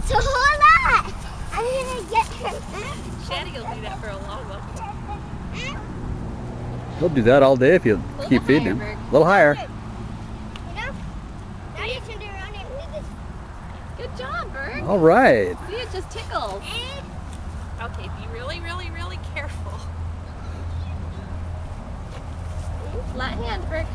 That's a whole lot. I'm gonna get him. Shaddy will do that for a long while. He'll do that all day if you Little keep feeding him. higher, Berg. A little higher. You know? Now you turn around and do this. Good job, Berg. All right. See, it just tickles. Okay, be really, really, really careful. Flat hand, Berg.